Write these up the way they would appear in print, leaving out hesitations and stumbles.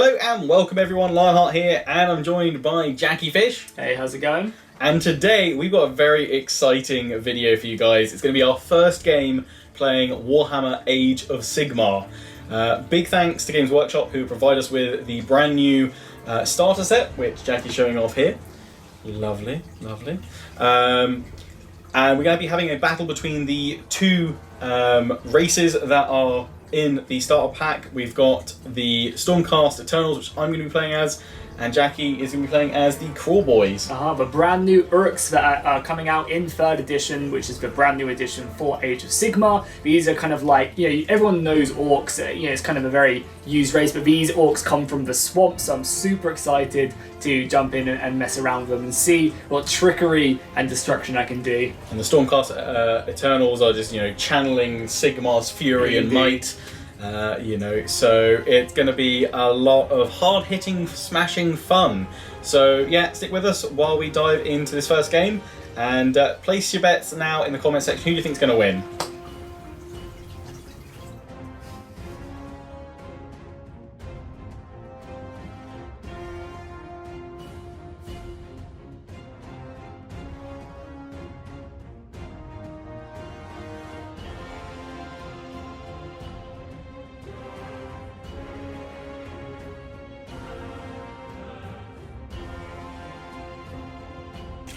Hello and welcome everyone, Lionheart here, and I'm joined by Jackie Fish. Hey, how's it going? And today we've got a very exciting video for you guys. It's going to be our first game playing Warhammer Age of Sigmar. Big thanks to Games Workshop who provide us with the brand new starter set, which Jackie's showing off here. Lovely, lovely. And we're going to be having a battle between the two races that are in the starter pack. We've got the Stormcast Eternals, which I'm going to be playing as, and Jackie is going to be playing as the Kruleboyz. The brand new Urks that are coming out in 3rd edition, which is the brand new edition for Age of Sigmar. These are kind of like, everyone knows orcs, it's kind of a very used race, but these orcs come from the swamp, so I'm super excited to jump in and mess around with them and see what trickery and destruction I can do. And the Stormcast Eternals are just, channeling Sigmar's fury and might. So it's going to be a lot of hard-hitting, smashing fun. So yeah, stick with us while we dive into this first game, and place your bets now in the comment section. Who do you think is going to win?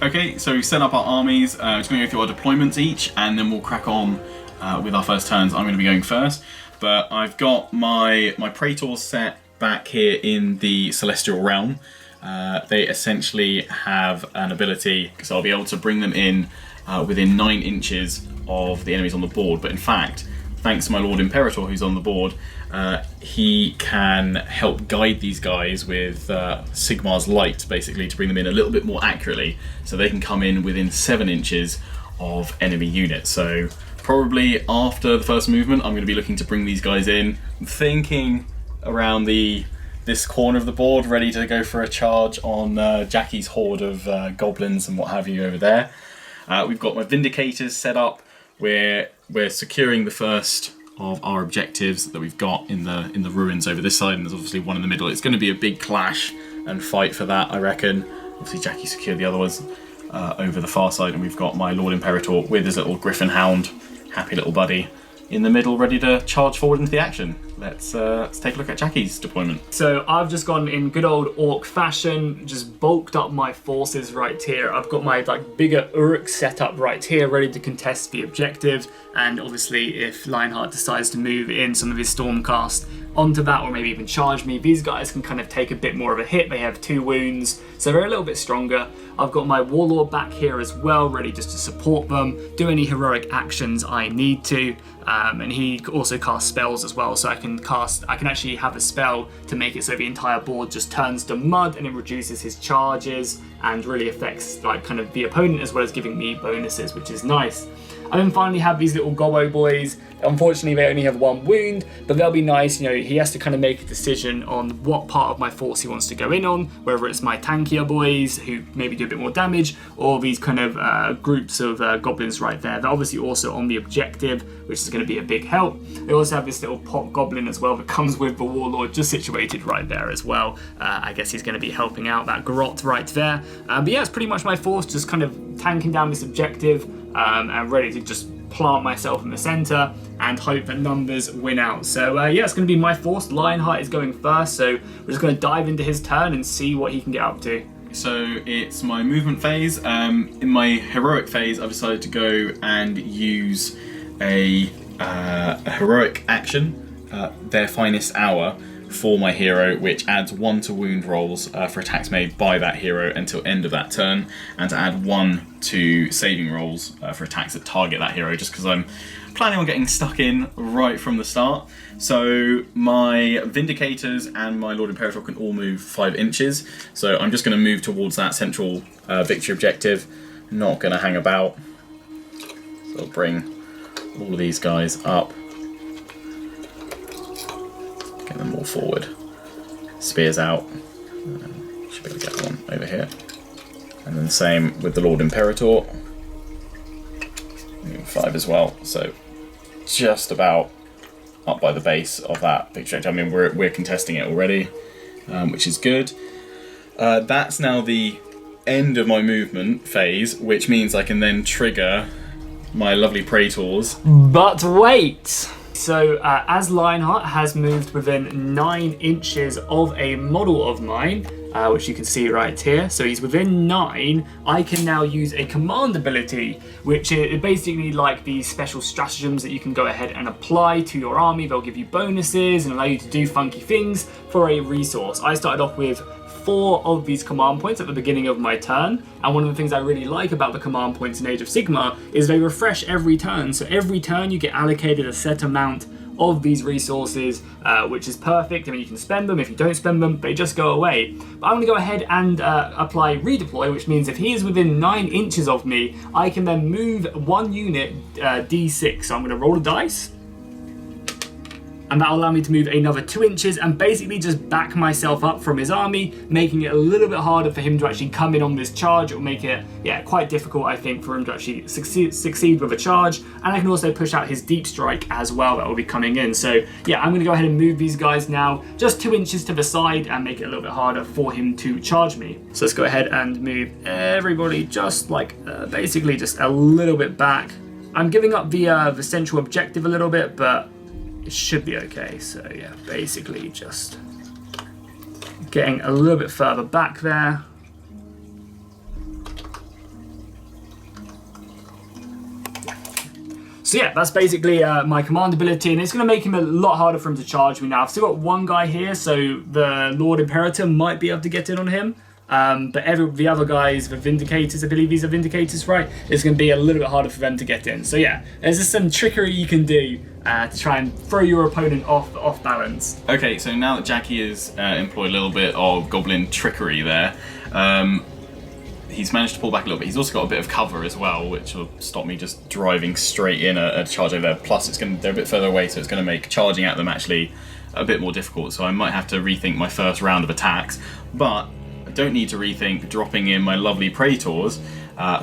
Okay, so we've set up our armies. We're just going to go through our deployments each, and then we'll crack on with our first turns. I'm going to be going first, but I've got my Praetors set back here in the Celestial Realm. They essentially have an ability, so I'll be able to bring them in within 9 inches of the enemies on the board. But in fact, thanks to my Lord Imperator who's on the board, he can help guide these guys with Sigmar's light, basically, to bring them in a little bit more accurately, so they can come in within 7 inches of enemy units. So probably after the first movement, I'm going to be looking to bring these guys in. I'm thinking around this corner of the board, ready to go for a charge on Jackie's horde of goblins and what have you over there. We've got my Vindicators set up. We're securing the first of our objectives that we've got in the ruins over this side, and there's obviously one in the middle. It's going to be a big clash and fight for that, I reckon. Obviously Jackie secured the other ones over the far side, and we've got my Lord Imperator with his little Griffin Hound, happy little buddy, in the middle, ready to charge forward into the action. Let's take a look at Jackie's deployment. So I've just gone in good old orc fashion, just bulked up my forces right here. I've got my bigger Uruk set up right here, ready to contest the objective. And obviously if Lionheart decides to move in some of his Stormcast onto that, or maybe even charge me, these guys can kind of take a bit more of a hit. They have 2 wounds, so they're a little bit stronger. I've got my Warlord back here as well, ready just to support them, do any heroic actions I need to. And he also casts spells as well, so I can actually have a spell to make it so the entire board just turns to mud, and it reduces his charges and really affects kind of the opponent, as well as giving me bonuses, which is nice. I then finally have these little Gobbo boys. Unfortunately, they only have 1 wound, but they'll be nice. He has to kind of make a decision on what part of my force he wants to go in on, whether it's my tankier boys, who maybe do a bit more damage, or these kind of groups of goblins right there. They're obviously also on the objective, which is going to be a big help. They also have this little pot goblin as well that comes with the warlord, just situated right there as well. I guess he's going to be helping out that grot right there. But yeah, it's pretty much my force, just kind of tanking down this objective, and ready to just plant myself in the center and hope that numbers win out. So yeah, it's going to be my force. Lionheart is going first, so we're just going to dive into his turn and see what he can get up to. So it's my movement phase. In my heroic phase, I've decided to go and use a heroic action, their finest hour, for my hero, which adds 1 to wound rolls for attacks made by that hero until end of that turn, and to add 1 to saving rolls for attacks that target that hero, just because I'm planning on getting stuck in right from the start. So my Vindicators and my Lord Imperator can all move 5 inches, so I'm just going to move towards that central victory objective, not going to hang about. So I'll bring all of these guys up, get them all forward, spears out, should be able to get one over here, and then same with the Lord Imperator, 5 as well, so just about up by the base of that picture. I mean, we're contesting it already, which is good. That's now the end of my movement phase, which means I can then trigger my lovely Praetors. But wait! So as Lionheart has moved within 9 inches of a model of mine, which you can see right here, so he's within 9, I can now use a command ability, which is basically like these special stratagems that you can go ahead and apply to your army. They'll give you bonuses and allow you to do funky things for a resource. I started off with 4 of these command points at the beginning of my turn, and one of the things I really like about the command points in Age of Sigmar is they refresh every turn. So every turn you get allocated a set amount of these resources, which is perfect. I mean, you can spend them. If you don't spend them, they just go away. But I'm going to go ahead and apply redeploy, which means if he is within 9 inches of me, I can then move 1 unit d6. So I'm going to roll a dice, and that'll allow me to move another 2 inches and basically just back myself up from his army, making it a little bit harder for him to actually come in on this charge. It will make it, quite difficult, I think, for him to actually succeed with a charge. And I can also push out his deep strike as well that will be coming in. So yeah, I'm going to go ahead and move these guys now just 2 inches to the side and make it a little bit harder for him to charge me. So let's go ahead and move everybody just like basically just a little bit back. I'm giving up the central objective a little bit, but it should be okay. So yeah, basically just getting a little bit further back there. So yeah, that's basically my command ability, and it's going to make him a lot harder for him to charge me now. I've still got 1 guy here, so the Lord Imperator might be able to get in on him. But the other guys, the Vindicators, I believe these are Vindicators, right? It's going to be a little bit harder for them to get in. So yeah, there's just some trickery you can do to try and throw your opponent off balance. Okay, so now that Jackie has employed a little bit of goblin trickery there, he's managed to pull back a little bit. He's also got a bit of cover as well, which will stop me just driving straight in a charge over there. Plus, they're a bit further away, so it's going to make charging at them actually a bit more difficult. So I might have to rethink my first round of attacks, but I don't need to rethink dropping in my lovely Praetors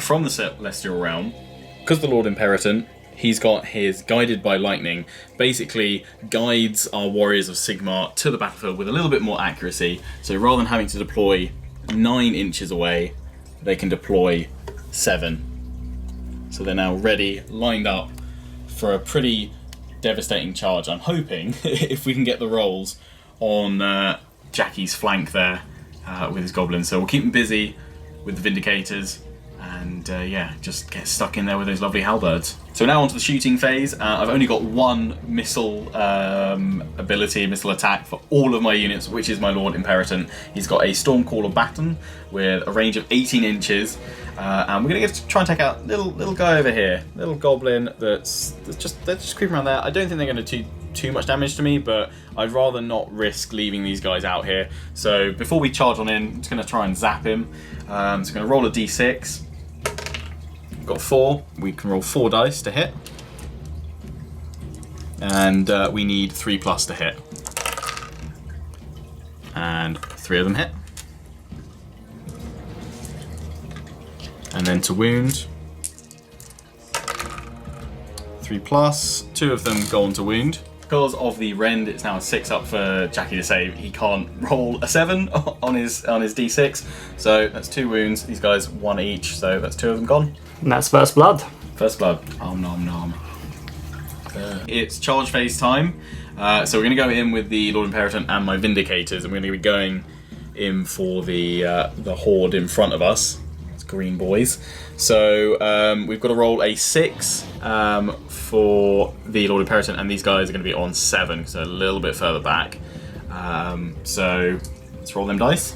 from the Celestial Realm, because the Lord Imperator, he's got his Guided by Lightning, basically guides our warriors of Sigmar to the battlefield with a little bit more accuracy. So rather than having to deploy 9 inches away, they can deploy 7. So they're now ready, lined up for a pretty devastating charge. I'm hoping if we can get the rolls on Jackie's flank there with his goblins. So we'll keep him busy with the Vindicators and just get stuck in there with those lovely halberds. So now onto the shooting phase. I've only got 1 missile missile attack for all of my units, which is my Lord Imperator. He's got a Stormcaller baton with a range of 18 inches. And we're going to try and take out little guy over here, little goblin they're just creeping around there. I don't think they're going to do too much damage to me, but I'd rather not risk leaving these guys out here. So before we charge on in, I'm just going to try and zap him. So I'm going to roll a d6. We've got 4. We can roll 4 dice to hit. And we need 3+ to hit. And 3 of them hit. And then to wound, 3+, 2 of them go on to wound. Because of the rend, it's now a 6 up for Jackie to save. He can't roll a 7 on his d6, so that's 2 wounds. These guys 1 each, so that's 2 of them gone. And that's first blood. First blood. Om nom nom. It's charge phase time. So we're going to go in with the Lord Imperator and my Vindicators, and we're going to be going in for the horde in front of us. Green boys. So we've got to roll a 6 for the Lord Imperator, and these guys are going to be on 7, so a little bit further back. So let's roll them dice.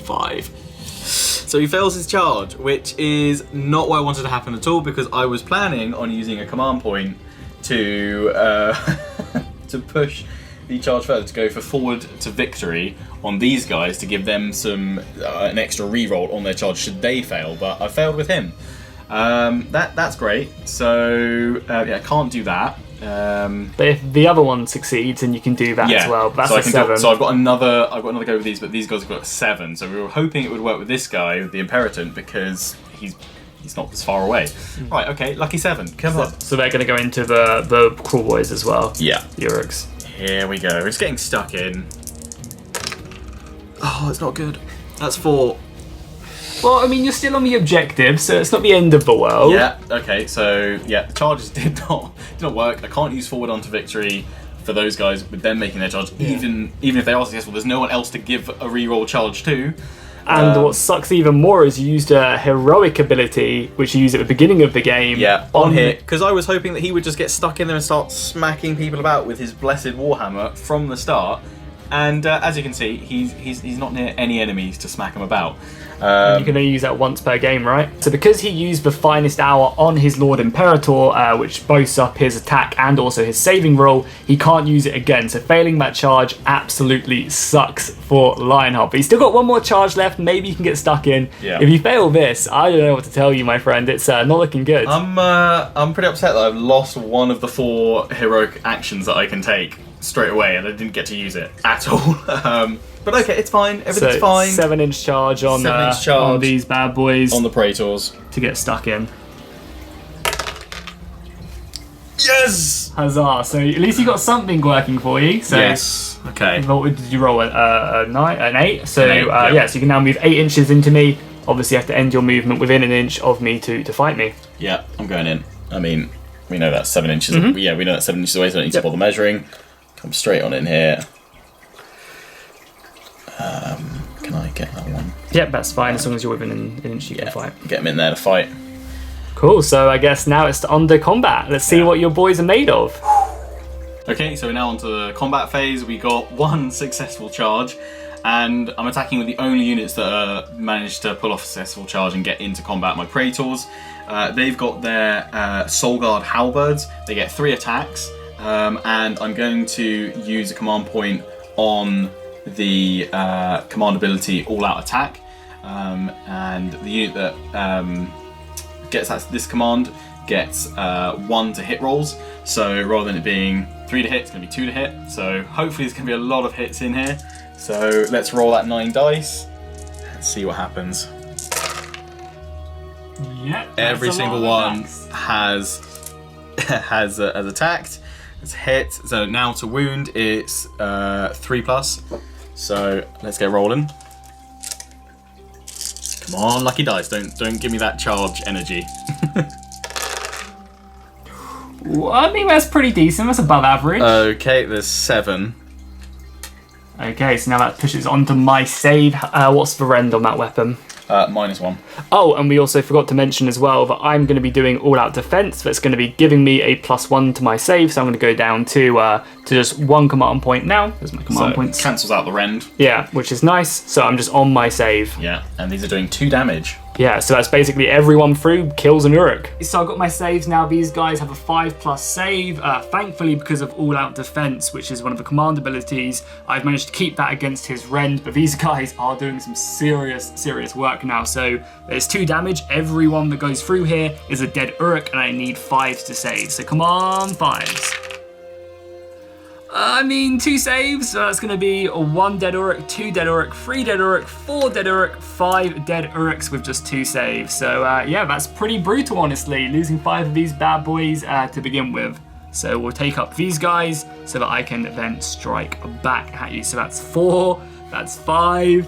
5. So he fails his charge, which is not what I wanted to happen at all, because I was planning on using a command point to to push the charge further, to go for forward to victory on these guys, to give them some an extra reroll on their charge should they fail, but I failed with him. That's great. So I can't do that. But if the other one succeeds, then you can do that as well. But that's a 7. So I've got another go with these, but these guys have got 7. So we were hoping it would work with this guy, with the Imperator, because he's not as far away. Right, okay, lucky 7. Come on. So they're going to go into the Kruleboyz as well. Yeah. The Uruks. Here we go. It's getting stuck in. Oh, it's not good. That's 4. Well, I mean, you're still on the objective, so it's not the end of the world. Yeah, okay, so yeah, the charges did not work. I can't use forward onto victory for those guys with them making their charge. Yeah. Even if they are successful, there's no one else to give a reroll charge to. And what sucks even more is you used a heroic ability, which you used at the beginning of the game. Yeah, on hit, because I was hoping that he would just get stuck in there and start smacking people about with his blessed Warhammer from the start. And as you can see, he's not near any enemies to smack him about. You can only use that once per game, right? So because he used the finest hour on his Lord Imperator, which boasts up his attack and also his saving roll, he can't use it again. So failing that charge absolutely sucks for Lionheart. But he's still got one more charge left. Maybe you can get stuck in. Yeah. If you fail this, I don't know what to tell you, my friend. It's not looking good. I'm pretty upset that I've lost one of the 4 heroic actions that I can take straight away, and I didn't get to use it at all. But okay, it's fine. Everything's fine. 7-inch charge on these bad boys. On the Praetors. To get stuck in. Yes! Huzzah. So at least you got something working for you. So yes. Okay. What did you roll? An 8? So, an 8, yeah, so you can now move 8 inches into me. Obviously, you have to end your movement within an inch of me to fight me. Yeah, I'm going in. I mean, we know that's 7 inches. Mm-hmm. Yeah, we know that's 7 inches away, so I don't need to bother measuring. Come straight on in here. Can I get that one? Yep, that's fine. As long as you're within an inch, you can fight. Get him in there to fight. Cool. So I guess now it's on to combat. Let's see what your boys are made of. Okay, so we're now onto the combat phase. We got 1 successful charge, and I'm attacking with the only units that managed to pull off a successful charge and get into combat. My Praetors. They've got their Soul Guard Halberds. They get 3 attacks, and I'm going to use a command point on the command ability All Out Attack, and the unit that gets this command gets 1 to hit rolls. So rather than it being 3 to hit, it's going to be 2 to hit. So hopefully there's going to be a lot of hits in here. So let's roll that 9 dice and see what happens. Yep. Every single one has attacked. It's hit. So now to wound, it's 3+. So let's get rolling. Come on, lucky dice! Don't give me that charge energy. Well, I mean, that's pretty decent. That's above average. Okay, there's 7. Okay, so now that pushes onto my save. What's the rend on that weapon? -1. Oh, and we also forgot to mention as well that I'm going to be doing all-out defense. That's going to be giving me a +1 to my save. So I'm going to go down to just 1 command point now. There's my command points. Cancels out the rend. Yeah, which is nice. So I'm just on my save. Yeah, and these are doing 2 damage. Yeah, so that's basically everyone through kills an Uruk. So I've got my saves now. These guys have a 5+ save. Thankfully, because of all-out defense, which is one of the command abilities, I've managed to keep that against his rend. But these guys are doing some serious work now. So there's 2 damage. Everyone that goes through here is a dead Uruk, and I need 5 to save. So come on, 5s. I mean, 2 saves, so that's going to be 1 dead Uruk, 2 dead Uruk, 3 dead Uruk, 4 dead Uruk, 5 dead Uruks with just 2 saves. So yeah, that's pretty brutal, honestly, losing 5 of these bad boys to begin with. So we'll take up these guys so that I can then strike back at you. So that's 4, that's 5,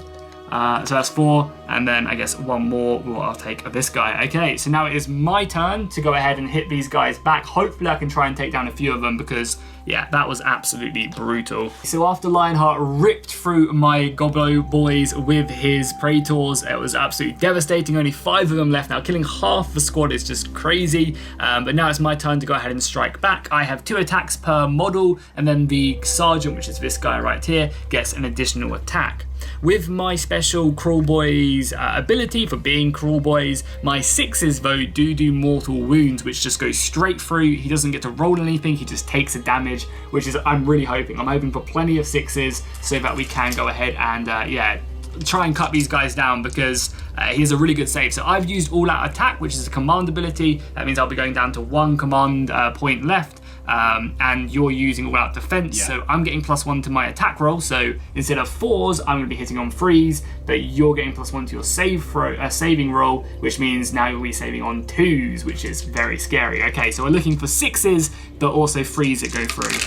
so that's 4, and then I guess 1 more I'll take of this guy. Okay, so now it is my turn to go ahead and hit these guys back. Hopefully I can try and take down a few of them because, yeah, that was absolutely brutal. So after Lionheart ripped through my Gobbo boys with his Praetors, it was absolutely devastating. Only 5 of them left now. Killing half the squad is just crazy. But now it's my turn to go ahead and strike back. I have 2 attacks per model, and then the Sergeant, which is this guy right here, gets an additional attack. With my special Kruleboyz ability for being Kruleboyz, my 6s though do mortal wounds, which just goes straight through. He doesn't get to roll anything, he just takes the damage, which is I'm hoping for plenty of 6s so that we can go ahead and yeah, try and cut these guys down because he has a really good save. So I've used all out attack, which is a command ability. That means I'll be going down to 1 command point left. And you're using all out defense, so I'm getting +1 to my attack roll. So instead of 4s, I'm going to be hitting on 3s, but you're getting +1 to your saving roll, which means now you'll be saving on 2s, which is very scary. Okay, so we're looking for 6s, but also 3s that go through.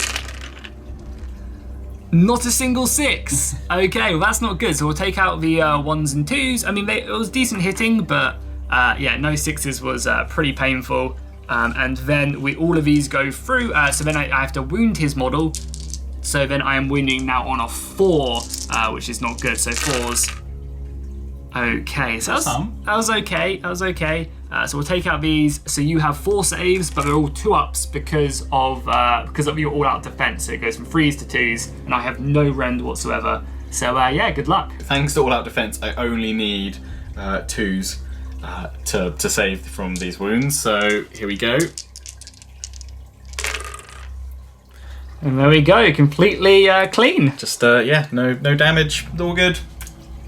Not a single 6. Okay, well that's not good. So we'll take out the 1s and 2s. I mean, it was decent hitting, but yeah, no 6s was pretty painful. And then all of these go through. So then I have to wound his model. So then I am wounding now on a 4, which is not good. So 4s. Okay, so that was okay. That was okay. So we'll take out these. So you have 4 saves, but they're all 2-ups because of your all-out defense. So it goes from 3s to 2s, and I have no rend whatsoever. So yeah, good luck. Thanks to all-out defense, I only need 2s to save from these wounds. So here we go. And there we go, completely clean. Just yeah, no damage. All good.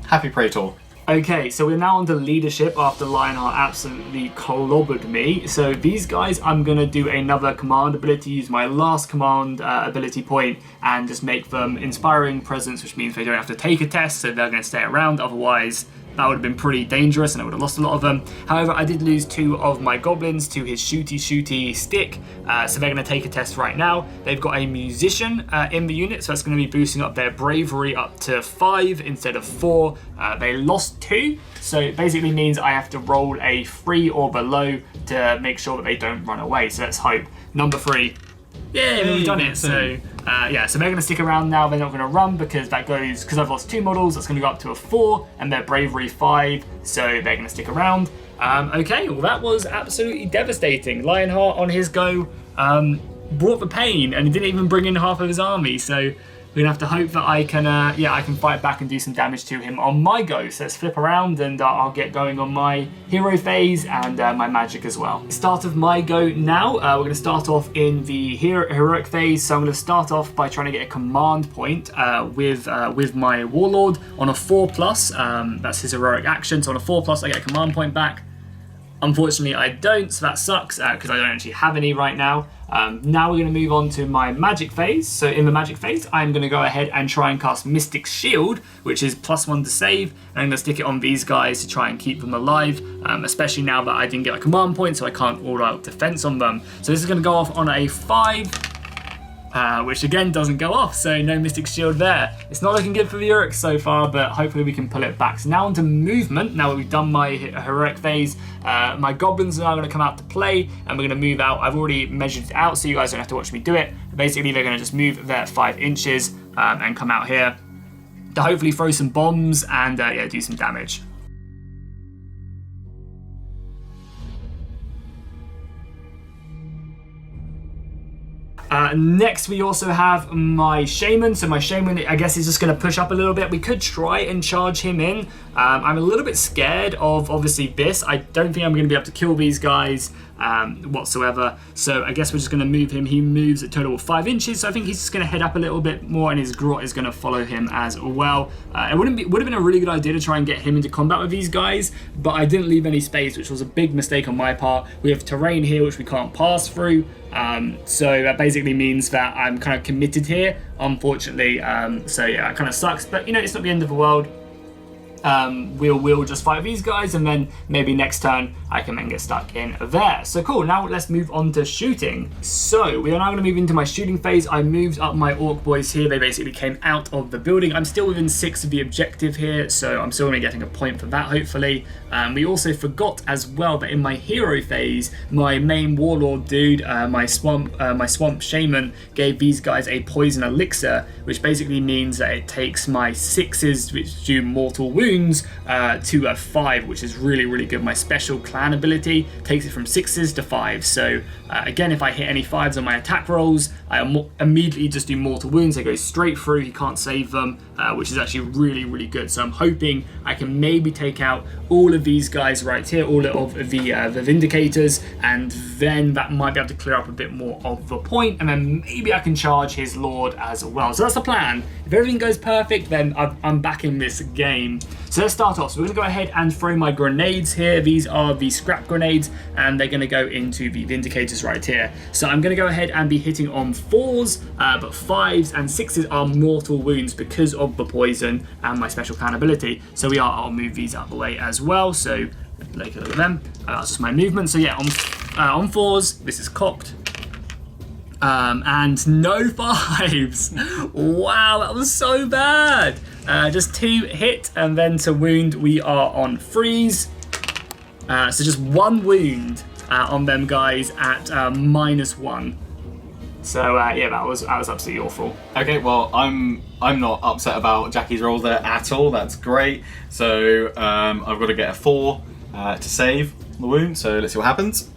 Happy Praetor. Okay, so we're now on to leadership after Lionheart absolutely clobbered me. So these guys, I'm going to do another command ability, use my last command ability point, and just make them inspiring presence, which means they don't have to take a test, so they're going to stay around. Otherwise, that would have been pretty dangerous and I would have lost a lot of them. However, I did lose 2 of my goblins to his shooty stick, so they're going to take a test right now. They've got a musician in the unit, so that's going to be boosting up their bravery up to 5 instead of 4. They lost 2, so it basically means I have to roll a 3 or below to make sure that they don't run away. So let's hope. Number 3. Yeah, we've done it. So yeah, so they're going to stick around now. They're not going to run because I've lost 2 models. That's going to go up to a 4, and their bravery 5. So they're going to stick around. Okay, well that was absolutely devastating. Lionheart on his go brought the pain, and he didn't even bring in half of his army. So we're gonna have to hope that I can fight back and do some damage to him on my go. So let's flip around and I'll get going on my hero phase and my magic as well. Start of my go now. We're gonna start off in the heroic phase. So I'm gonna start off by trying to get a command point with my warlord on a 4+. That's his heroic action. So on a 4+, I get a command point back. Unfortunately, I don't, so that sucks because I don't actually have any right now. Now we're going to move on to my magic phase. So in the magic phase, I'm going to go ahead and try and cast Mystic Shield, which is +1 to save. And I'm going to stick it on these guys to try and keep them alive, especially now that I didn't get a command point, so I can't all-out defense on them. So this is going to go off on a 5. Which again doesn't go off, so no Mystic Shield there. It's not looking good for the Uruk so far, but hopefully we can pull it back. So now onto movement. Now that we've done my heroic phase, my goblins are now going to come out to play, and we're going to move out. I've already measured it out, so you guys don't have to watch me do it. Basically, they're going to just move their 5 inches and come out here to hopefully throw some bombs and yeah, do some damage. Next, we also have my Shaman. So my Shaman, I guess, is just going to push up a little bit. We could try and charge him in. I'm a little bit scared of, obviously, this. I don't think I'm going to be able to kill these guys whatsoever. So I guess we're just going to move him. He moves a total of 5 inches. So I think he's just going to head up a little bit more, and his Grot is going to follow him as well. It would have been a really good idea to try and get him into combat with these guys, but I didn't leave any space, which was a big mistake on my part. We have terrain here, which we can't pass through. So that basically means that I'm kind of committed here, unfortunately. So yeah, it kind of sucks, but you know, it's not the end of the world. We'll just fight these guys, and then maybe next turn I can then get stuck in there. So cool, now let's move on to shooting. So we are now going to move into my shooting phase. I moved up my orc boys here. They basically came out of the building. I'm still within 6 of the objective here, so I'm still going to be getting a point for that, hopefully. We also forgot as well that in my hero phase, my main warlord dude, my swamp shaman, gave these guys a poison elixir, which basically means that it takes my 6s, which do mortal wounds, to a 5, which is really, really good. My special clan ability takes it from 6s to 5s. So again, if I hit any 5s on my attack rolls, I immediately just do mortal wounds. They go straight through. He can't save them, which is actually really, really good. So I'm hoping I can maybe take out all of these guys right here, all of the Vindicators, and then that might be able to clear up a bit more of the point, and then maybe I can charge his Lord as well. So that's the plan. If everything goes perfect, then I'm back in this game. So let's start off. So we're going to go ahead and throw my grenades here. These are the scrap grenades, and they're going to go into the Vindicators right here. So I'm going to go ahead and be hitting on 4s, but 5s and 6s are mortal wounds because of the poison and my special clan ability. So I'll move these out of the way as well. So look at them. That's just my movement. So yeah, on 4s, this is cocked. And no 5s. Wow, that was so bad. Just 2 hit, and then to wound, we are on freeze. So just 1 wound on them guys at -1. So yeah, that was absolutely awful. Okay, well I'm not upset about Jackie's roll there at all. That's great. So I've got to get a 4 to save the wound. So let's see what happens.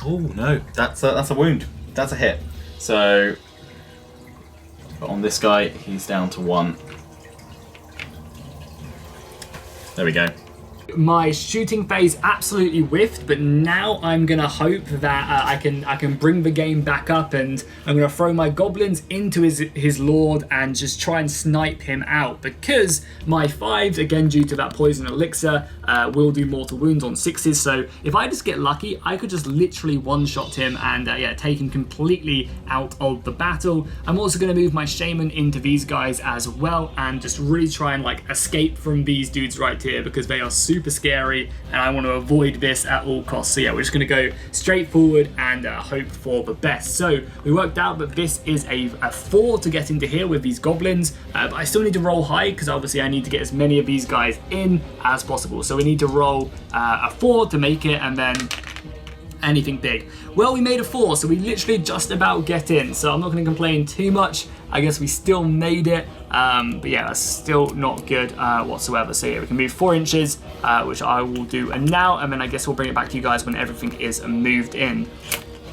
Oh no, that's a wound. That's a hit. So but on this guy, he's down to 1. There we go. My shooting phase absolutely whiffed, but now I'm gonna hope that I can bring the game back up, and I'm gonna throw my goblins into his lord and just try and snipe him out, because my 5s, again due to that poison elixir, will do mortal wounds on 6s. So if I just get lucky, I could just literally one-shot him and yeah, take him completely out of the battle. I'm also gonna move my shaman into these guys as well and just really try and like escape from these dudes right here, because they are super scary and I want to avoid this at all costs. So yeah, we're just going to go straight forward and hope for the best. So we worked out that this is a 4 to get into here with these goblins, but I still need to roll high because obviously I need to get as many of these guys in as possible. So we need to roll a 4 to make it, and then anything big. Well, we made a 4, so we literally just about get in, so I'm not going to complain too much. I guess we still made it, but yeah, that's still not good whatsoever. So yeah, we can move 4 inches, which I will do now, and then I guess we'll bring it back to you guys when everything is moved in.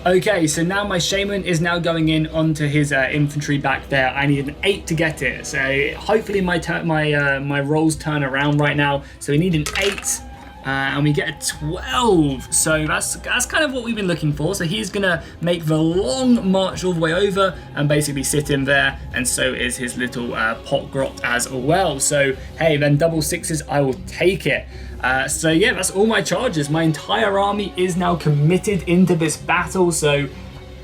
Okay, so now my shaman is now going in onto his infantry back there. I need an 8 to get it, so hopefully my rolls turn around right now. So we need an 8. And we get a 12, so that's kind of what we've been looking for. So he's gonna make the long march all the way over and basically sit in there, and so is his little pot grot as well. So hey, then double 6s, I will take it. So yeah, that's all my charges. My entire army is now committed into this battle, so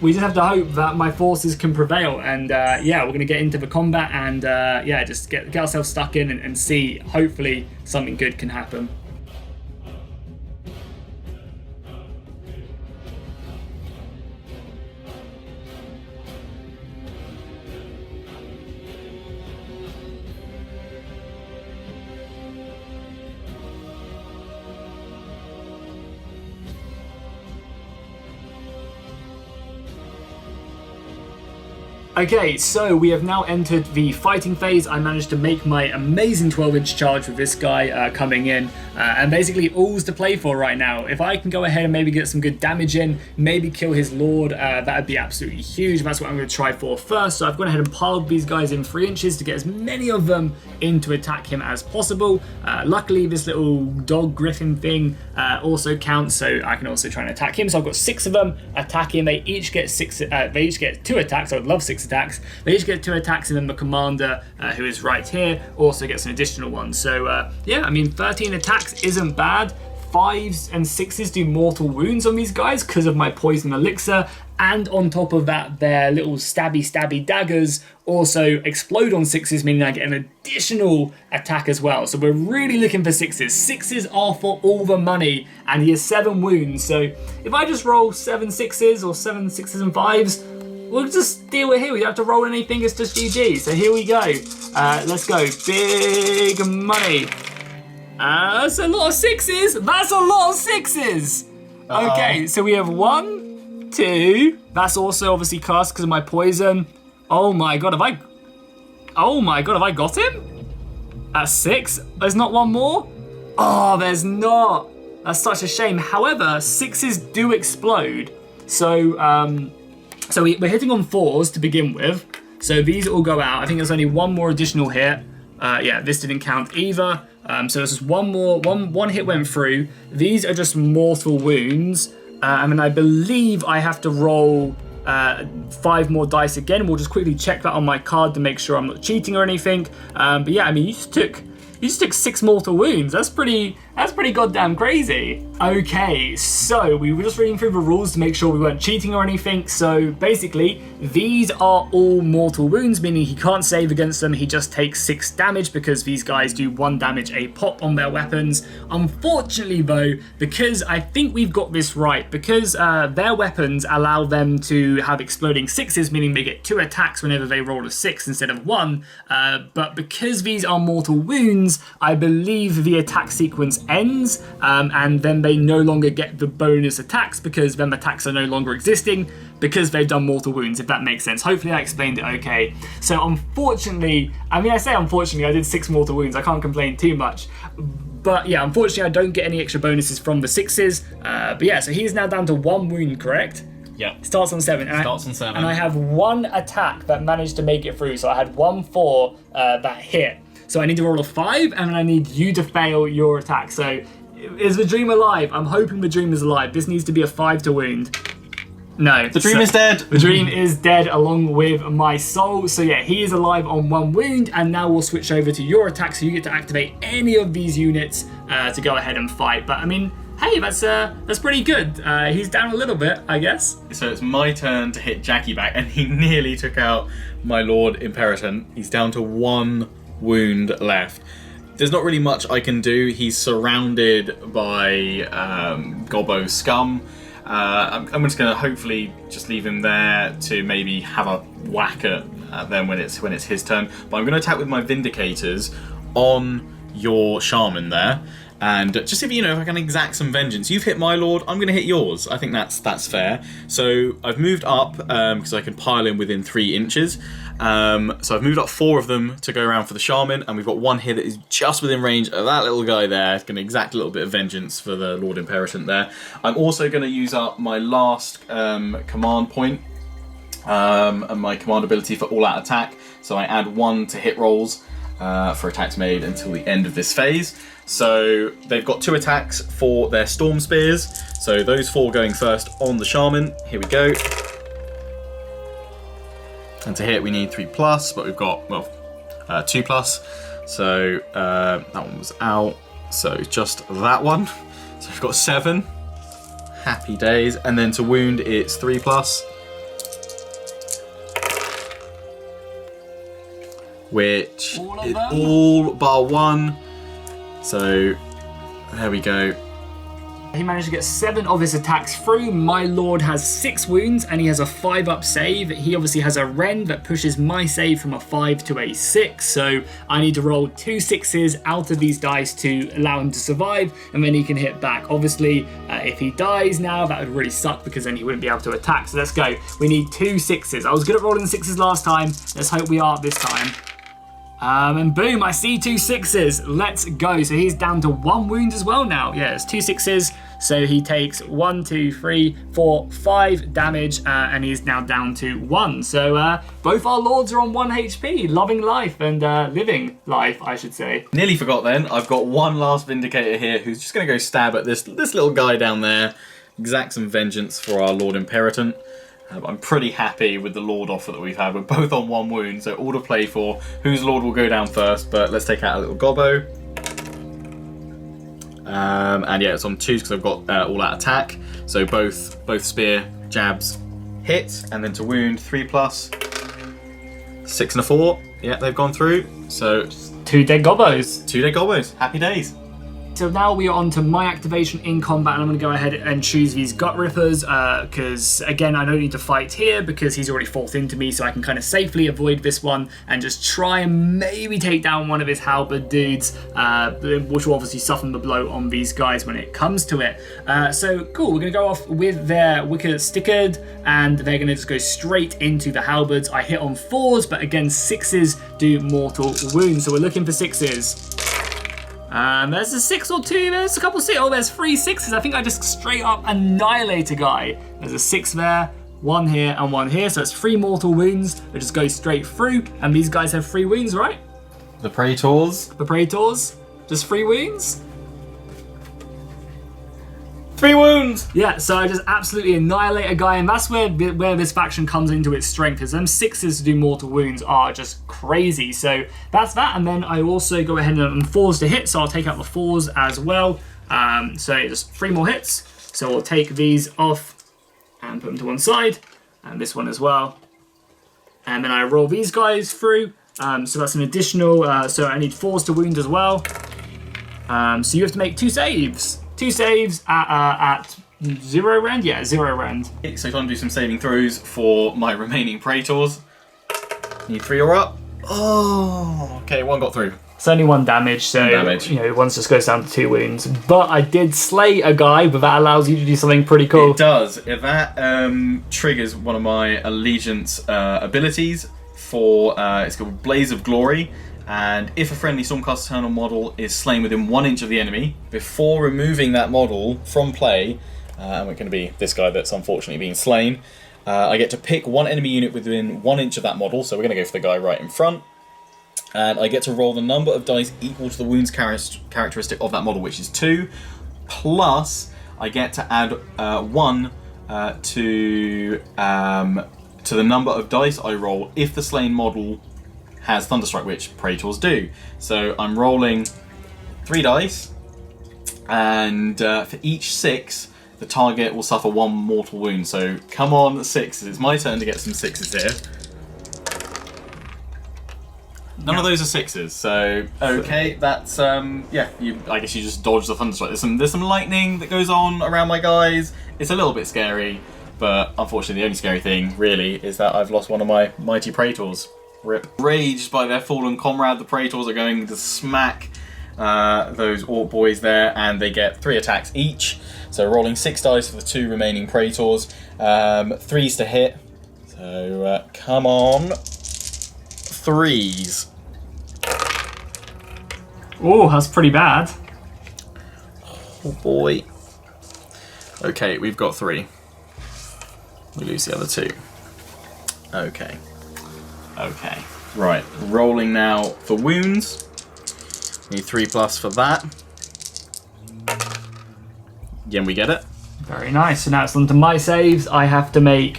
we just have to hope that my forces can prevail, and yeah, we're gonna get into the combat and yeah, just get ourselves stuck in and see, hopefully something good can happen. Okay, so we have now entered the fighting phase. I managed to make my amazing 12-inch charge with this guy coming in, and basically all's to play for right now. If I can go ahead and maybe get some good damage in, maybe kill his lord, that would be absolutely huge. That's what I'm going to try for first. So I've gone ahead and piled these guys in 3 inches to get as many of them in to attack him as possible. Luckily, this little dog griffin thing also counts, so I can also try and attack him. So I've got 6 of them attacking. They each get 2 attacks. I would love 6 attacks. They each get 2 attacks, and then the commander, who is right here, also gets an additional one. So yeah, I mean, 13 attacks isn't bad. 5s and 6s do mortal wounds on these guys because of my poison elixir, and on top of that, their little stabby daggers also explode on 6s, meaning I get an additional attack as well. So we're really looking for 6s. 6s are for all the money, and he has 7 wounds. So if I just roll 7 6s or 7 6s and 5s, we'll just deal with it here. We don't have to roll anything, it's just GG. So here we go. Let's go. Big money. That's a lot of 6s. That's a lot of 6s. Okay, so we have 1, 2. That's also obviously cast because of my poison. Oh my god, have I got him? At 6? There's not one more? Oh, there's not. That's such a shame. However, 6s do explode. So, so we're hitting on 4s to begin with. So these all go out. I think there's only one more additional hit. Yeah, this didn't count either. So there's just one hit went through. These are just mortal wounds. I mean, I believe I have to roll 5 more dice again. We'll just quickly check that on my card to make sure I'm not cheating or anything. But yeah, I mean, you You just took 6 mortal wounds. That's pretty goddamn crazy. Okay, so we were just reading through the rules to make sure we weren't cheating or anything. So basically, these are all mortal wounds, meaning he can't save against them. He just takes 6 damage because these guys do 1 damage a pop on their weapons. Unfortunately though, because I think we've got this right, because their weapons allow them to have exploding 6s, meaning they get 2 attacks whenever they roll a 6 instead of 1. But because these are mortal wounds, I believe the attack sequence ends, and then they no longer get the bonus attacks because them attacks are no longer existing because they've done mortal wounds, if that makes sense. Hopefully I explained it okay. So unfortunately, I say unfortunately, I did 6 mortal wounds. I can't complain too much. But yeah, unfortunately I don't get any extra bonuses from the 6s. But yeah, so he's now down to 1 wound, correct? Yeah. Starts on 7. Starts on 7. And I have 1 attack that managed to make it through. So I had 1 4 that hit. So I need to roll a 5, and I need you to fail your attack. So is the dream alive? I'm hoping the dream is alive. This needs to be a 5 to wound. No. The dream is dead. The dream is dead along with my soul. So yeah, he is alive on 1 wound, and now we'll switch over to your attack. So you get to activate any of these units to go ahead and fight. But I mean, hey, that's pretty good. He's down a little bit, I guess. So it's my turn to hit Jackie back, and he nearly took out my Lord Imperator. He's down to 1 wound left. There's not really much I can do. He's surrounded by Gobbo scum. I'm just going to hopefully just leave him there to maybe have a whack at them when it's his turn. But I'm going to attack with my Vindicators on your Shaman there. And just if you know, if I can exact some vengeance. You've hit my Lord, I'm going to hit yours. I think that's fair. So I've moved up because I can pile in within 3 inches. So I've moved up 4 of them to go around for the Shaman, and we've got 1 here that is just within range of that little guy there. It's going to exact a little bit of vengeance for the Lord Imperator there. I'm also going to use up my last command point and my command ability for all-out attack. So I add 1 to hit rolls for attacks made until the end of this phase. So they've got 2 attacks for their Storm Spears. So those 4 going first on the Shaman. Here we go. And to hit we need 3+, but we've got, well, 2+. So that one was out. So just that one. So we've got 7. Happy days. And then to wound it's 3+. Which is all bar 1. So there we go. He managed to get 7 of his attacks through. My Lord has 6 wounds and he has a 5-up save. He obviously has a Ren that pushes my save from a 5 to a 6. So I need to roll 2 6s out of these dice to allow him to survive, and then he can hit back. Obviously, if he dies now, that would really suck because then he wouldn't be able to attack. So let's go. We need 2 6s. I was good at rolling 6s last time. Let's hope we are this time. And boom, I see 2 6s. Let's go. So he's down to 1 wound as well now. Yeah, it's 2 6s. So he takes 1, 2, 3, 4, 5 damage, and he's now down to 1. So both our lords are on 1 HP, loving life and living life, I should say. Nearly forgot then. I've got 1 last Vindicator here who's just going to go stab at this little guy down there. Exact some vengeance for our Lord Imperator. I'm pretty happy with the Lord offer that we've had. We're both on 1 wound, so all to play for. Whose Lord will go down first, but let's take out a little Gobbo. And yeah, it's on 2s because I've got all-out attack. So both spear jabs hit, and then to wound 3+. 6 and a 4. Yeah, they've gone through. So 2 dead Gobbos. 2 dead Gobbos. Happy days. So now we are on to my activation in combat, and I'm going to go ahead and choose these Gut Rippers because, again, I don't need to fight here because he's already fought into me, so I can kind of safely avoid this one and just try and maybe take down one of his halberd dudes, which will obviously soften the blow on these guys when it comes to it. So, cool, we're going to go off with their Wicked Stickered, and they're going to just go straight into the halberds. I hit on 4s, but again, 6s do mortal wounds, so we're looking for 6s. There's a 6 or 2, there's a couple 6, oh there's 3 6s. I think I just straight up annihilate a guy. There's a 6 there, 1 here and 1 here, so it's 3 mortal wounds that just go straight through, and these guys have 3 wounds, right? The Praetors. The Praetors, just 3 wounds? 3 wounds! Yeah, so I just absolutely annihilate a guy, and that's where this faction comes into its strength, is them 6s to do mortal wounds are just crazy. So that's that, and then I also go ahead and 4s to hit, so I'll take out the 4s as well. So just 3 more hits. So we'll take these off and put them to one side, and this one as well. And then I roll these guys through. So that's an additional, so I need 4s to wound as well. So you have to make 2 saves. 2 saves at 0 rend? Yeah, 0 rend. So time to do some saving throws for my remaining Praetors. Need 3 or up. Oh, okay, 1 got through. It's only 1 damage, so you know, 1 just goes down to 2 wounds. But I did slay a guy, but that allows you to do something pretty cool. It does. If that triggers one of my allegiance abilities for it's called Blaze of Glory. And if a friendly Stormcast Eternal model is slain within 1 inch of the enemy, before removing that model from play, and we're going to be this guy that's unfortunately being slain, I get to pick 1 enemy unit within 1 inch of that model, so we're going to go for the guy right in front. And I get to roll the number of dice equal to the wounds characteristic of that model, which is 2, plus I get to add 1 to the number of dice I roll if the slain model has Thunderstrike, which Praetors do. So I'm rolling 3 dice, and for each 6, the target will suffer 1 mortal wound. So come on, 6s. It's my turn to get some 6s here. None of those are 6s, so okay, that's yeah. I guess you just dodge the Thunderstrike. There's some lightning that goes on around my guys. It's a little bit scary, but unfortunately the only scary thing really is that I've lost one of my mighty Praetors. Rip. Raged by their fallen comrade, the Praetors are going to smack those Orc boys there, and they get 3 attacks each. So rolling 6 dice for the 2 remaining Praetors, 3s to hit. So come on, 3s. Oh, that's pretty bad. Oh boy. Okay, we've got 3. We lose the other 2. Okay. Okay. Right, rolling now for wounds. Need 3+ for that. Again, we get it. Very nice. So now it's on to my saves. I have to make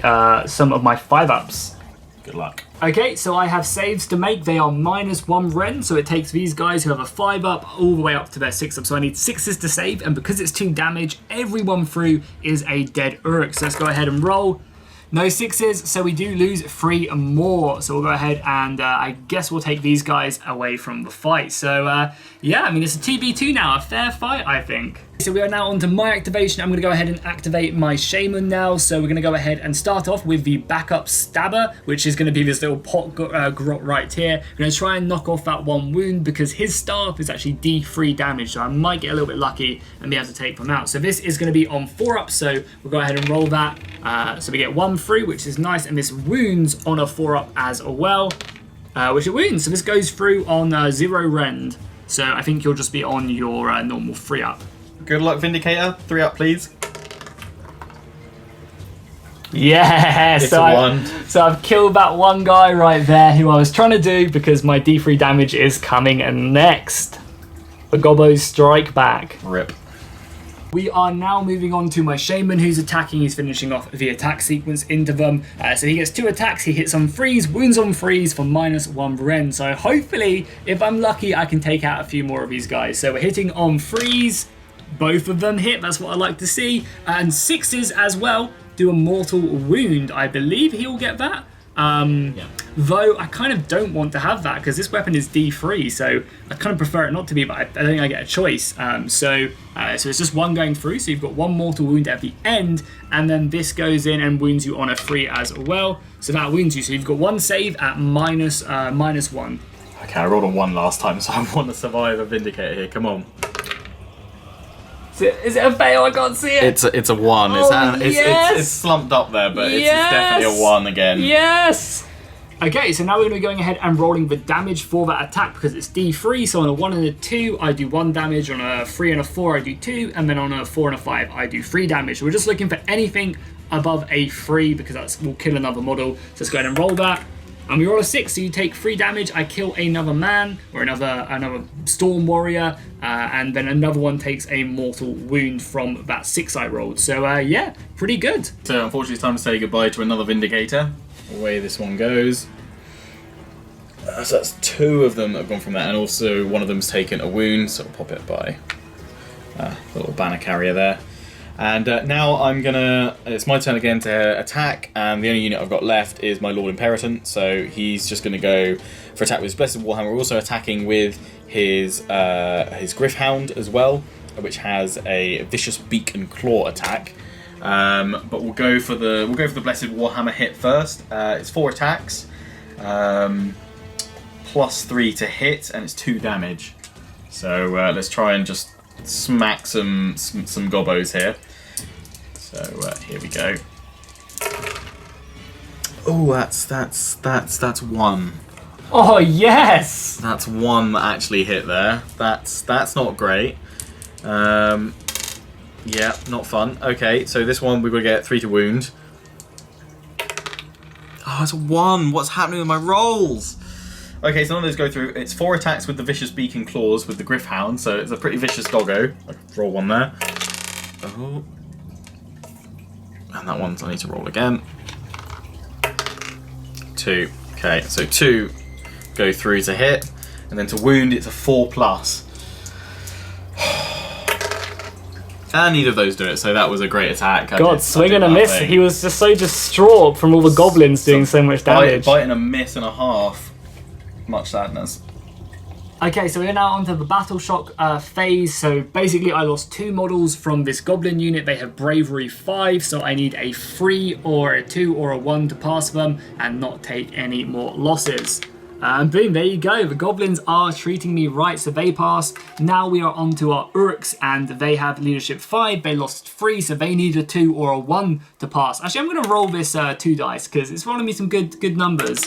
some of my 5-ups. Good luck. Okay, so I have saves to make. They are -1 rend, so it takes these guys who have a 5-up all the way up to their 6-up. So I need 6s to save, and because it's 2 damage, everyone through is a dead Uruk. So let's go ahead and roll. No 6s, so we do lose 3 more. So we'll go ahead and I guess we'll take these guys away from the fight. So yeah, I mean, it's a 2v2 now, a fair fight, I think. So we are now on to my activation. I'm going to go ahead and activate my Shaman now. So we're going to go ahead and start off with the backup Stabber, which is going to be this little pot grot right here. I'm going to try and knock off that 1 wound because his staff is actually D3 damage. So I might get a little bit lucky and be able to take them out. So this is going to be on 4-up. So we'll go ahead and roll that. So we get 1 through, which is nice. And this wounds on a 4-up as well, which it wounds. So this goes through on 0 rend. So I think you'll just be on your normal 3-up. Good luck, Vindicator. 3-up, please. Yeah, it's a 1. So I've killed that 1 guy right there who I was trying to do because my D3 damage is coming next. The Gobos strike back. Rip. We are now moving on to my Shaman who's attacking. He's finishing off the attack sequence into them. So he gets 2 attacks. He hits on 3s, wounds on 3s for -1 rend. So hopefully, if I'm lucky, I can take out a few more of these guys. So we're hitting on 3s. Both of them hit, that's what I like to see. And 6s as well do a mortal wound. I believe he'll get that. Yeah. Though I kind of don't want to have that because this weapon is D3, so I kind of prefer it not to be, but I don't think I get a choice. So it's just 1 going through, so you've got 1 mortal wound at the end, and then this goes in and wounds you on a 3 as well. So that wounds you, so you've got 1 save at -1. Okay, I rolled a 1 last time, so I want to survive a Vindicator here. Come on. Is it a fail? I can't see it. It's a 1. Oh, It's slumped up there, but it's definitely a 1 again. Yes! Okay, so now we're going to be going ahead and rolling the damage for that attack because it's D3. So on a 1 and a 2, I do 1 damage. On a 3 and a 4, I do 2. And then on a 4 and a 5, I do 3 damage. So we're just looking for anything above a 3 because that will kill another model. So let's go ahead and roll that. And we roll a 6, so you take 3 damage. I kill another man or another storm warrior, and then another one takes a mortal wound from that 6 I rolled. So yeah, pretty good. So unfortunately, it's time to say goodbye to another Vindicator. Away this one goes. So that's 2 of them that have gone from that, and also one of them's taken a wound, so we'll pop it by the little banner carrier there. And now it's my turn again to attack, and the only unit I've got left is my Lord Imperator, so he's just going to go for attack with his Blessed Warhammer. We're also attacking with his Griffhound as well, which has a Vicious Beak and Claw attack. But we'll go for the Blessed Warhammer hit first. It's 4 attacks. +3 to hit, and it's 2 damage. So let's try and just smack some gobbos here. So here we go. Oh, that's 1. Oh yes! That's 1 that actually hit there. That's not great. Yeah, not fun. Okay, so this one we've got to get 3 to wound. Oh, it's a 1. What's happening with my rolls? Okay, so none of those go through. It's 4 attacks with the Vicious Beak and Claws with the Griffhound, so it's a pretty vicious doggo. I can roll 1 there. Oh. And that one's I need to roll again. 2. Okay, so 2 go through to hit, and then to wound it's a 4+. And neither of those do it, so that was a great attack. God, swing and a miss. He was just so distraught from all the goblins doing so much damage. Bite and a miss and a half. Much sadness. Okay, so we're now onto the Battle Shock phase. So basically I lost 2 models from this Goblin unit. They have Bravery 5, so I need a 3 or a 2 or a 1 to pass them and not take any more losses. And boom, there you go. The Goblins are treating me right, so they pass. Now we are on to our Uruks, and they have Leadership 5. They lost 3, so they need a 2 or a 1 to pass. Actually, I'm going to roll this 2 dice, because it's rolling me some good numbers.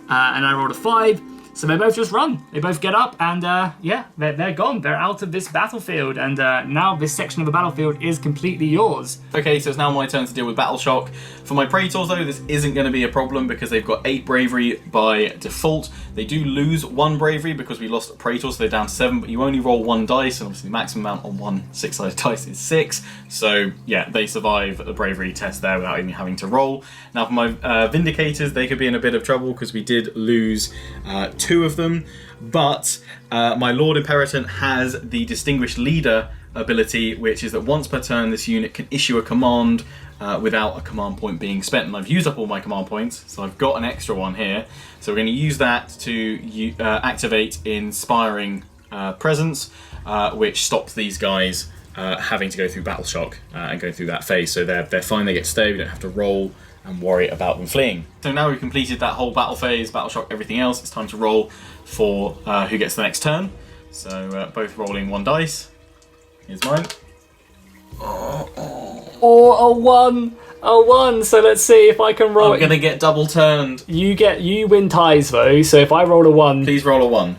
And I rolled a 5. So they both just run. They both get up, and yeah, they're gone. They're out of this battlefield, and now this section of the battlefield is completely yours. Okay, so it's now my turn to deal with Battle Shock. For my Praetors, though, this isn't going to be a problem because they've got 8 bravery by default. They do lose 1 bravery because we lost Praetors, so they're down to 7, but you only roll 1 dice, and obviously the maximum amount on one 6-sided dice is 6. So yeah, they survive the bravery test there without even having to roll. Now for my Vindicators, they could be in a bit of trouble because we did lose 2 of them, but my Lord Imperator has the Distinguished Leader ability, which is that once per turn this unit can issue a command without a command point being spent, and I've used up all my command points, so I've got an extra one here. So we're going to use that to activate Inspiring Presence, which stops these guys having to go through Battle Shock and go through that phase. So they're fine, they get to stay, we don't have to roll and worry about them fleeing. So now we've completed that whole battle phase, Battle Shock, everything else, it's time to roll for who gets the next turn. So both rolling 1 dice. Here's mine. Or a 1. A 1. So let's see if I can roll. I'm gonna get double turned. You win ties though. So if I roll a 1, please roll a 1.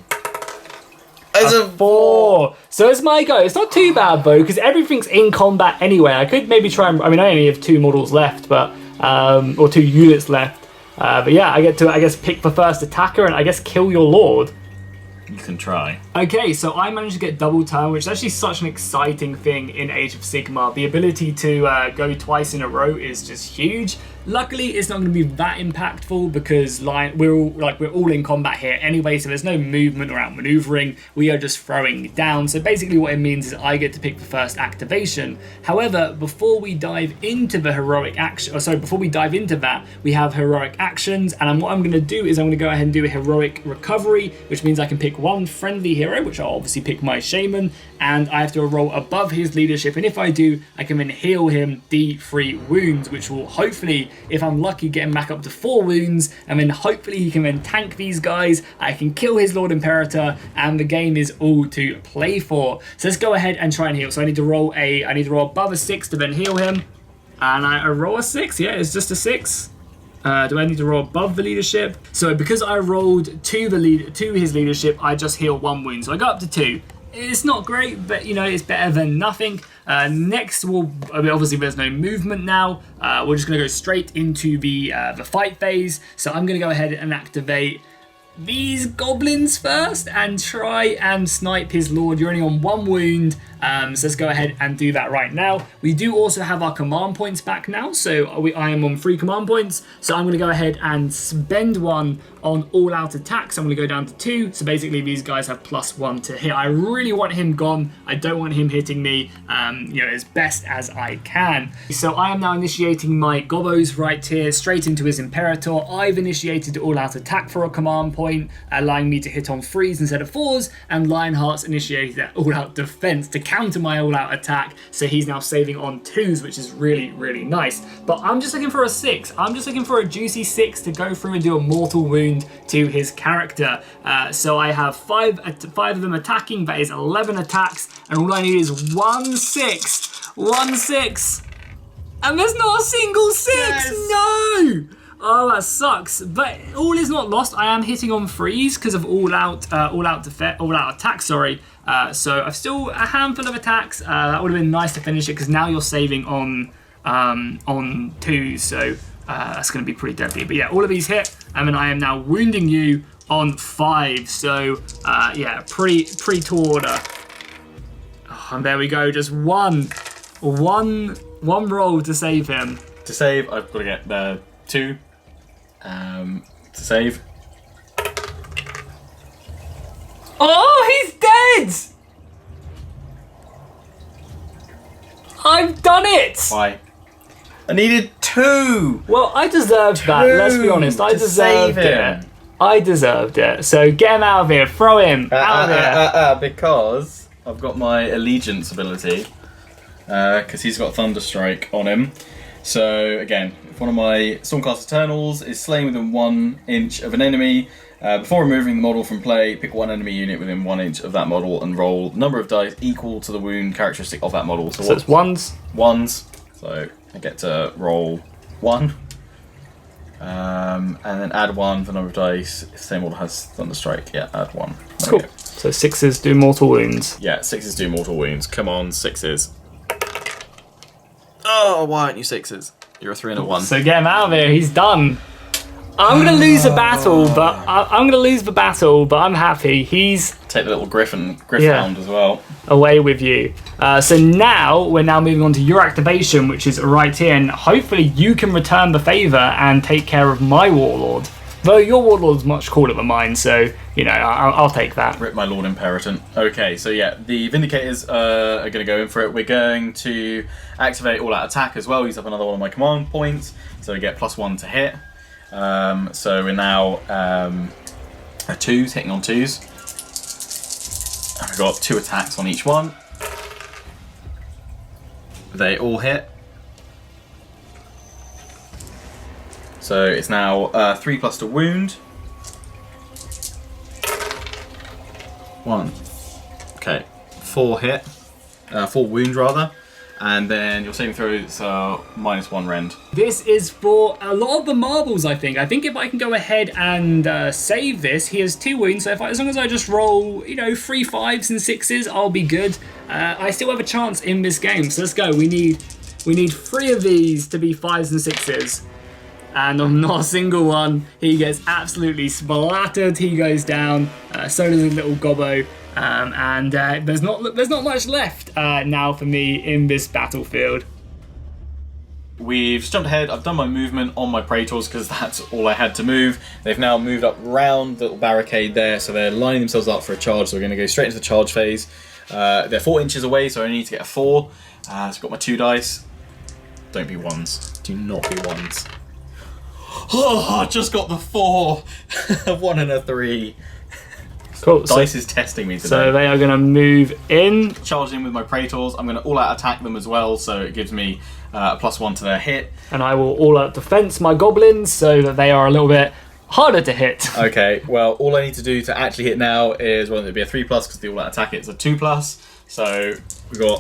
It's a 4. So it's my go. It's not too bad though, because everything's in combat anyway. I could maybe try and. I mean, I only have 2 models left, but or 2 units left. But yeah, I get to, I guess, pick the first attacker and I guess kill your lord. You can try. Okay, so I managed to get double turn, which is actually such an exciting thing in Age of Sigmar. The ability to go twice in a row is just huge. Luckily, it's not going to be that impactful because we're all in combat here anyway, so there's no movement or outmaneuvering. We are just throwing down. So basically what it means is I get to pick the first activation. However, before we dive into the heroic action, before we dive into that, we have heroic actions, and what I'm going to do is I'm going to go ahead and do a heroic recovery, which means I can pick 1 friendly hero, which I'll obviously pick my shaman, and I have to roll above his leadership, and if I do, I can then heal him D3 wounds, which will hopefully, if I'm lucky, get him back up to 4 wounds, and then hopefully he can then tank these guys. I can kill his Lord Imperator, and the game is all to play for. So let's go ahead and try and heal. So I need to roll above a 6 to then heal him, and I roll a 6. Yeah, it's just a 6. Do I need to roll above the leadership? So because I rolled to his leadership, I just heal 1 wound. So I go up to 2. It's not great, but you know, it's better than nothing. Next, obviously there's no movement now. We're just going to go straight into the fight phase. So I'm going to go ahead and activate these goblins first and try and snipe his lord. You're only on 1 wound, so let's go ahead and do that right now. We do also have our command points back now, so I am on 3 command points, so I'm going to go ahead and spend 1 on all-out attacks. I'm going to go down to 2, so basically these guys have +1 to hit. I really want him gone. I don't want him hitting me, as best as I can. So I am now initiating my gobos right here, straight into his Imperator. I've initiated all-out attack for a command point, allowing me to hit on 3s instead of 4s, and Lionheart's initiated that all-out defense to counter my all-out attack, so he's now saving on 2s, which is really, really nice. But I'm just looking for a 6. I'm just looking for a juicy 6 to go through and do a mortal wound to his character. So I have 5 of them attacking, that is 11 attacks, and all I need is 1 6. 1 6. And there's not a single 6! Yes. No! Oh, that sucks. But all is not lost. I am hitting on 3s because of all-out attack, sorry. So I've still a handful of attacks. That would have been nice to finish it because now you're saving on 2s, so that's going to be pretty deadly. But yeah, all of these hit, and then I am now wounding you on 5. So yeah, pretty tall order. Oh, and there we go, just one roll to save him. To save, I've got to get the 2. To save. Oh, he's dead! I've done it! Why? I needed 2! Well, I deserved that, let's be honest. I deserved it. I deserved it. So get him out of here, throw him out of here. Because I've got my allegiance ability. Because he's got Thunderstrike on him. So again, if one of my Stormcast Eternals is slain within 1 inch of an enemy, before removing the model from play, pick 1 enemy unit within 1 inch of that model and roll number of dice equal to the wound characteristic of that model. So it's 1s? 1s. So I get to roll 1. And then add 1 for the number of dice. If the same model has Thunderstrike, yeah, add 1. Cool. So 6s do mortal wounds. Yeah, 6s do mortal wounds. Come on, 6s. Oh, why aren't you 6s? You're a 3 and a 1. So get him out of here. He's done. I'm gonna lose the battle, but I'm happy. He's take the little Griffhound as well. Away with you. So now we're moving on to your activation, which is right here, and hopefully you can return the favor and take care of my warlord. Though your warlord's much cooler than mine, so I'll take that. Rip my Lord Imperator. Okay, so yeah, the Vindicators are going to go in for it. We're going to activate all-out attack as well. Use up another one of my command points, so we get +1 to hit. So we're now 2s, hitting on 2s. And we've got 2 attacks on each one. They all hit. So it's now 3+ to wound. 1. Okay, 4 hit. 4 wound rather. And then your saving throws are -1 rend. This is for a lot of the marbles, I think. I think if I can go ahead and save this, he has 2 wounds. So as long as I just roll, 3 5s and 6s, I'll be good. I still have a chance in this game. So let's go. We need 3 of these to be 5s and 6s. And on not a single one, he gets absolutely splattered. He goes down. So does a little gobbo. And there's not much left now for me in this battlefield. We've jumped ahead. I've done my movement on my Praetors because that's all I had to move. They've now moved up round the little barricade there, so they're lining themselves up for a charge. So we're going to go straight into the charge phase. They're 4 inches away, so I need to get a 4. So I've got my 2 dice. Don't be 1s. Do not be 1s. Oh, I just got the 4. A 1 and a 3. Cool. Dice is testing me today. So they are going to move in. Charge in with my Praetors. I'm going to all-out attack them as well, so it gives me a +1 to their hit. And I will all-out defense my goblins so that they are a little bit harder to hit. Okay, well, all I need to do to actually hit now is, well, it'd be a 3+, because the all-out attack it's a 2+. So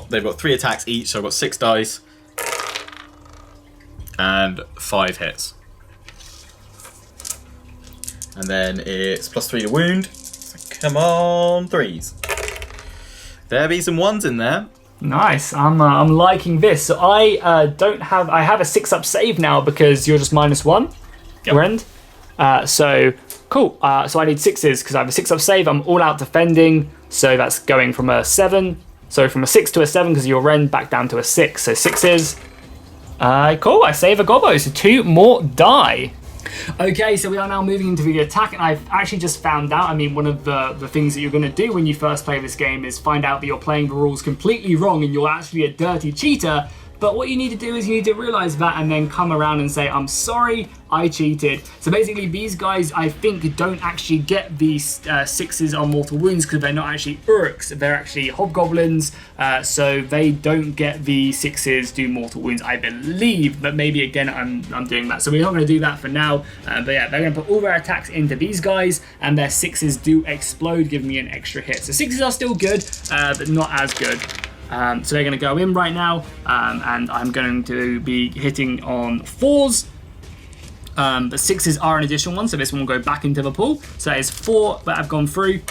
they've got 3 attacks each, so I've got 6 dice. And 5 hits. And then it's +3 to wound. So come on, 3s. There be some 1s in there. Nice. I'm liking this. So I have a 6-up save now because you're just -1. Yep. Rend. So cool. So I need 6s because I have a 6-up save. I'm all out defending. So that's going from a 7. So from a 6 to a 7 because you're Rend back down to a 6. So 6s. Cool. I save a gobbo. So 2 more die. Okay, so we are now moving into the attack, and I've actually just found out, I mean, one of the things that you're going to do when you first play this game is find out that you're playing the rules completely wrong and you're actually a dirty cheater. But what you need to do is you need to realize that and then come around and say, I'm sorry, I cheated. So basically these guys, I think, don't actually get these 6s on mortal wounds because they're not actually Uruks, they're actually hobgoblins. So they don't get the 6s do mortal wounds, I believe. But maybe again, I'm doing that. So we're not going to do that for now. But yeah, they're going to put all their attacks into these guys and their 6s do explode, giving me an extra hit. So 6s are still good, but not as good. So they're going to go in right now, and I'm going to be hitting on 4s. The 6s are an additional one, so this one will go back into the pool. So that is 4 that have gone through.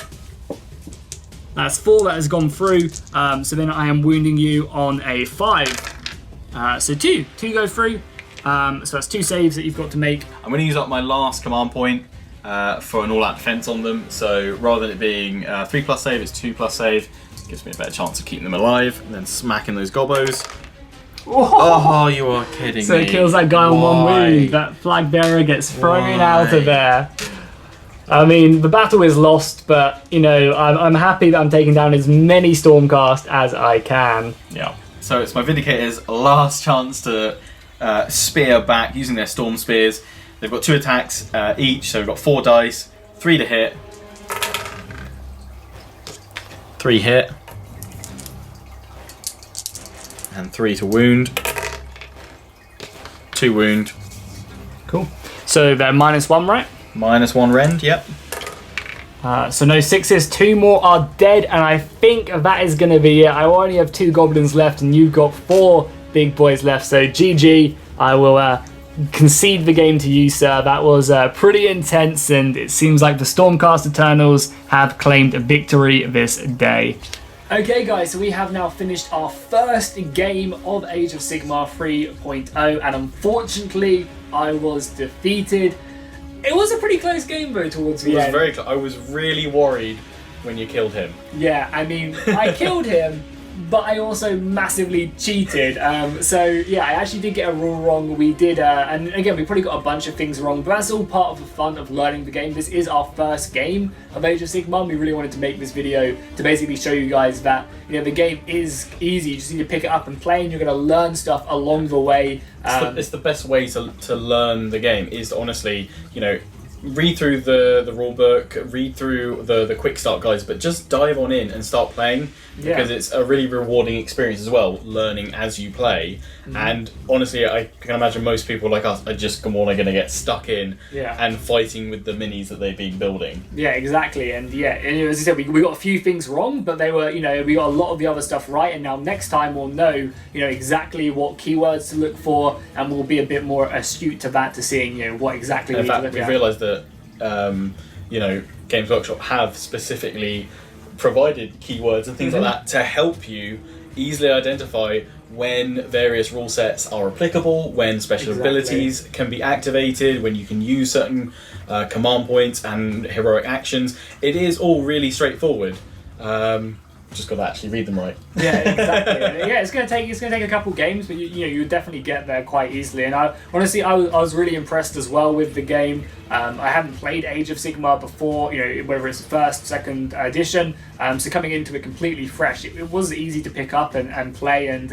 That's 4 that has gone through. So then I am wounding you on a 5. So 2 go through. So that's 2 saves that you've got to make. I'm going to use up my last command point for an all-out defense on them. So rather than it being 3+ save, it's 2+ save. Gives me a better chance of keeping them alive, and then smacking those gobbos. Oh, you are kidding me. So it kills that guy on 1 wound. That flag bearer gets thrown out of there. I mean, the battle is lost, but, you know, I'm happy that I'm taking down as many Stormcast as I can. Yeah. So it's my Vindicator's last chance to spear back using their Storm Spears. They've got 2 attacks each, so we've got 4 dice, 3 to hit. 3 hit. And 3 to wound. 2 wound. Cool. So they're -1, right? -1 rend, yep. So no 6s, 2 more are dead, and I think that is going to be it. I only have 2 goblins left, and you've got 4 big boys left, so GG. I will concede the game to you, sir. That was pretty intense, and it seems like the Stormcast Eternals have claimed a victory this day. Okay guys, so we have now finished our first game of Age of Sigmar 3.0, and unfortunately I was defeated. It was a pretty close game though towards the end. It was very close. I was really worried when you killed him. Yeah, I mean, I killed him, but I also massively cheated. So yeah, I actually did get a rule wrong. We did, and again, we probably got a bunch of things wrong, but that's all part of the fun of learning the game. This is our first game of Age of Sigmar. We really wanted to make this video to basically show you guys that, you know, the game is easy. You just need to pick it up and play, and you're going to learn stuff along the way. It's the best way to learn the game is to honestly, you know, read through the rule book, read through the quick start guides, but just dive on in and start playing, because it's a really rewarding experience as well, learning as you play. And honestly, I can imagine most people like us are just going to get stuck in and fighting with the minis that they've been building. Yeah, exactly. And as I said, we got a few things wrong, but they were, you know, we got a lot of the other stuff right, and now next time we'll know, you know, exactly what keywords to look for, and we'll be a bit more astute to that, to seeing, you know, what exactly we need to look at. We've realised that you know, Games Workshop have specifically provided keywords and things like that to help you easily identify when various rule sets are applicable, when special abilities can be activated, when you can use certain command points and heroic actions. It is all really straightforward. Just got to actually read them right. Yeah, exactly. Yeah, it's going to take a couple games, but you definitely get there quite easily. And I was really impressed as well with the game. I hadn't played Age of Sigmar before, you know, whether it's first, second edition. So coming into it completely fresh, it was easy to pick up and play. And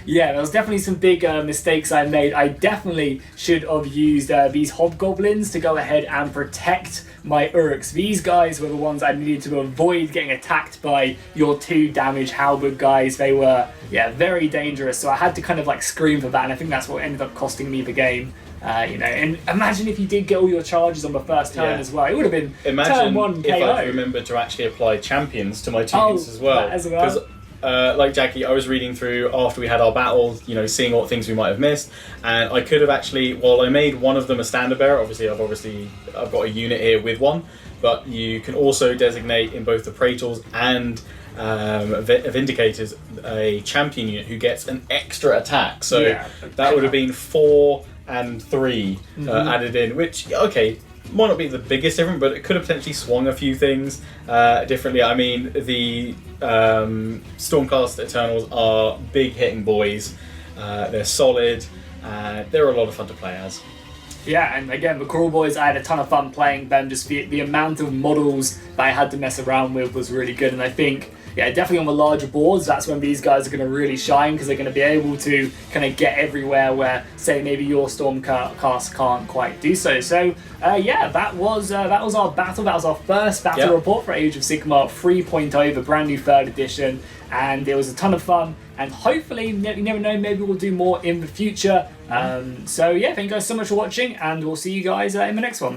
yeah, there was definitely some big mistakes I made. I definitely should have used these hobgoblins to go ahead and protect my Uruks. These guys were the ones I needed to avoid getting attacked by your 2 damage halberd guys. They were, very dangerous. So I had to kind of like scream for that, and I think that's what ended up costing me the game. You know, and imagine if you did get all your charges on the first turn as well. It would have been turn 1 KO. If I remembered to actually apply champions to my 2 units as well. Because like Jackie, I was reading through after we had our battle, you know, seeing what things we might have missed, and I could have actually, while I made one of them a standard bearer, I've got a unit here with one, but you can also designate in both the Praetors and Vindicators a champion unit who gets an extra attack. So Yeah. that would have been 4 and 3 added in, which, okay, might not be the biggest difference, but it could have potentially swung a few things differently. I mean, the Stormcast Eternals are big hitting boys. They're solid. They're a lot of fun to play as. Yeah, and again, the Kruleboyz, I had a ton of fun playing them. Just the amount of models that I had to mess around with was really good. And I think, yeah, definitely on the larger boards, that's when these guys are going to really shine, because they're going to be able to kind of get everywhere where, say, maybe your Stormcast can't quite do so. So, yeah, that was our battle. That was our first battle report for Age of Sigmar 3.0, the brand new 3rd edition. And it was a ton of fun. And hopefully, you never know, maybe we'll do more in the future. So yeah, thank you guys so much for watching, and we'll see you guys in the next one.